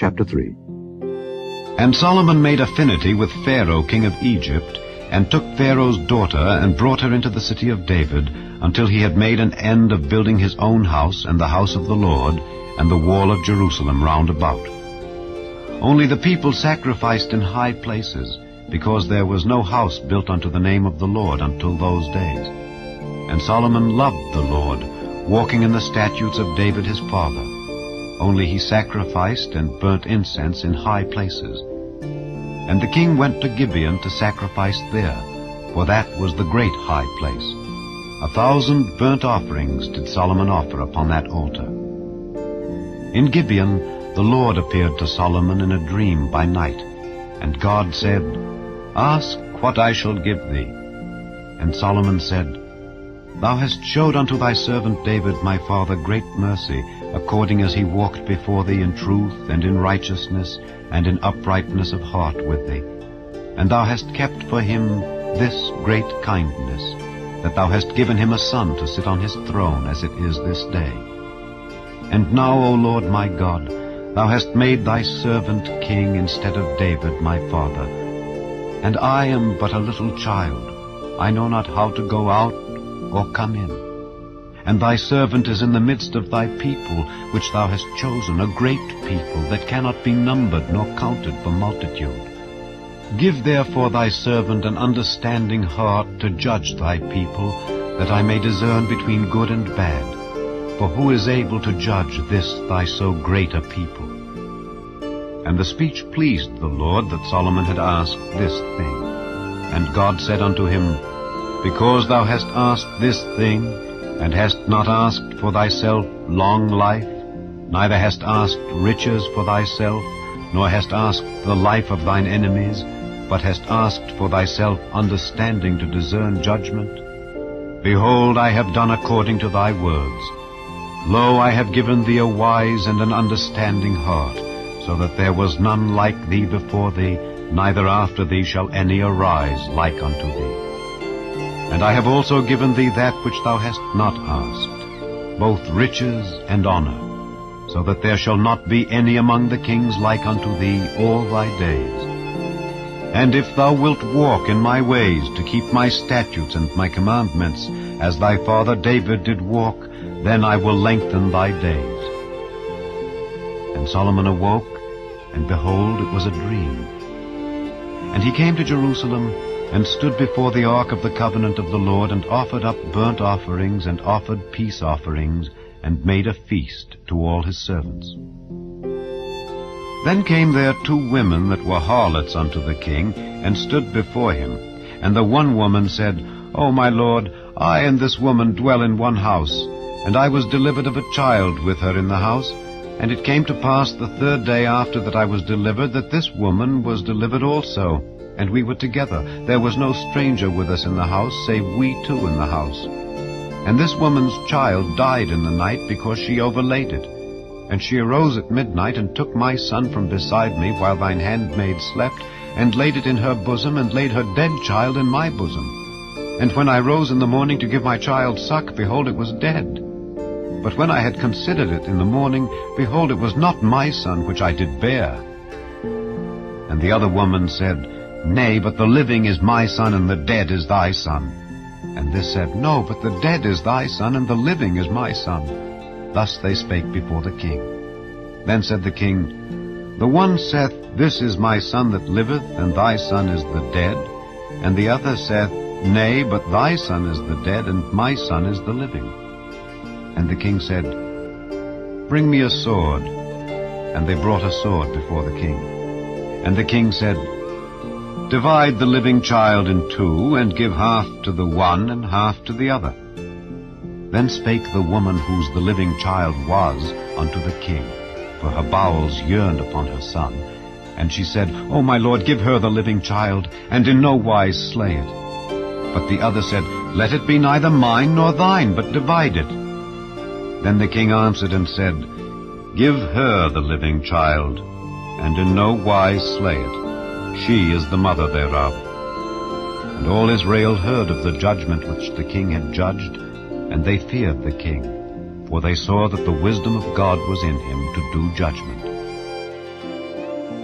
Chapter 3. And Solomon made affinity with Pharaoh king of Egypt, and took Pharaoh's daughter, and brought her into the city of David, until he had made an end of building his own house, and the house of the Lord, and the wall of Jerusalem round about. Only the people sacrificed in high places, because there was no house built unto the name of the Lord until those days. And Solomon loved the Lord, walking in the statutes of David his father. Only he sacrificed and burnt incense in high places. And the king went to Gibeon to sacrifice there, for that was the great high place. 1,000 burnt offerings did Solomon offer upon that altar. In Gibeon the Lord appeared to Solomon in a dream by night, and God said, Ask what I shall give thee. And Solomon said, Thou hast showed unto thy servant David my father great mercy, according as he walked before thee in truth and in righteousness and in uprightness of heart with thee. And thou hast kept for him this great kindness, that thou hast given him a son to sit on his throne, as it is this day. And now, O Lord my God, thou hast made thy servant king instead of David my father. And I am but a little child. I know not how to go out or come in. And thy servant is in the midst of thy people, which thou hast chosen, a great people, that cannot be numbered nor counted for multitude. Give therefore thy servant an understanding heart to judge thy people, that I may discern between good and bad. For who is able to judge this thy so great a people? And the speech pleased the Lord that Solomon had asked this thing. And God said unto him, Because thou hast asked this thing, and hast not asked for thyself long life, neither hast asked riches for thyself, nor hast asked the life of thine enemies, but hast asked for thyself understanding to discern judgment. Behold, I have done according to thy words. Lo, I have given thee a wise and an understanding heart, so that there was none like thee before thee, neither after thee shall any arise like unto thee. And I have also given thee that which thou hast not asked, both riches and honor, so that there shall not be any among the kings like unto thee all thy days. And if thou wilt walk in my ways to keep my statutes and my commandments, as thy father David did walk, then I will lengthen thy days. And Solomon awoke, and behold, it was a dream. And he came to Jerusalem, and stood before the ark of the covenant of the Lord, and offered up burnt offerings, and offered peace offerings, and made a feast to all his servants. Then came there 2 women that were harlots unto the king, and stood before him. And the one woman said, O my lord, I and this woman dwell in one house, and I was delivered of a child with her in the house. And it came to pass the 3rd day after that I was delivered, that this woman was delivered also. And we were together. There was no stranger with us in the house, save we 2 in the house. And this woman's child died in the night, because she overlaid it. And she arose at midnight, and took my son from beside me, while thine handmaid slept, and laid it in her bosom, and laid her dead child in my bosom. And when I rose in the morning to give my child suck, behold, it was dead. But when I had considered it in the morning, behold, it was not my son which I did bear. And the other woman said, Nay, but the living is my son, and the dead is thy son. And this said, No, but the dead is thy son, and the living is my son. Thus they spake before the king. Then said the king, The one saith, This is my son that liveth, and thy son is the dead. And the other saith, Nay, but thy son is the dead, and my son is the living. And the king said, Bring me a sword. And they brought a sword before the king. And the king said, Divide the living child in 2, and give half to the one and half to the other. Then spake the woman whose the living child was unto the king, for her bowels yearned upon her son. And she said, O my lord, give her the living child, and in no wise slay it. But the other said, Let it be neither mine nor thine, but divide it. Then the king answered and said, Give her the living child, and in no wise slay it. She is the mother thereof. And all Israel heard of the judgment which the king had judged, and they feared the king, for they saw that the wisdom of God was in him to do judgment.